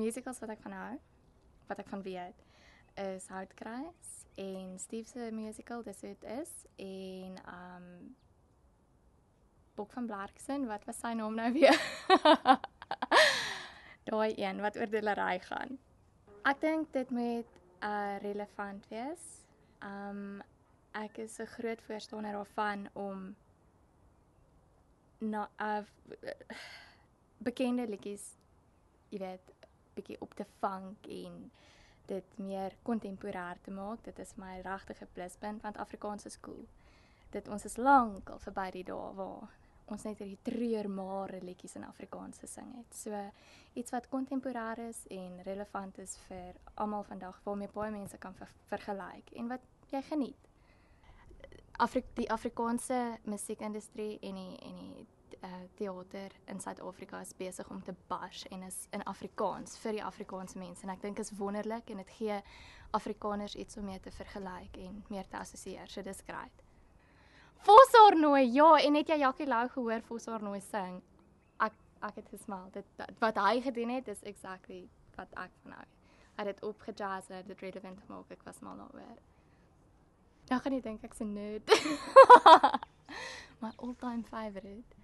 musicals wat ek van hou, wat ek van weet, is Houtkruis en Steve se musical, dis hoe het is, en Bok van Blerksen, wat was sy naam nou weer? Daai een, wat oor doelery gaan. Ek dink dit moet relevant wees. Ek is 'n groot voorstander daarvan om bekende liedjies, jy weet, bietjie op te vang en dit meer kontemporêr te maak. Dit is my regtige pluspunt, want Afrikaans is cool. Ons is lankal verby die dae waar ons net hierdie treurmare liedjies in Afrikaans gesing het. So iets wat kontemporêr is en relevant is vir almal vandag, waarmee baie mense kan vergelyk en wat jy geniet. Die Afrikaanse musiekindustrie en die teater in Suid-Afrika is besig om te bars en is in Afrikaans vir die Afrikaanse mense. En ek dink is wonderlik en dit gee Afrikaners iets om mee te vergelyk en meer te assosieer. So dis great. Vosarnooi, ja, en het jy Jackie Lou gehoor Vosarnooi sing? Ek het gesmil. Wat hy gedoen het, is exactly wat ek van hou. Hy het dit opgejazz, hy het dit relevant gemaak, ek was mal daaroor. Dan gaan jy dink ek's 'n nerd. My all-time favorite.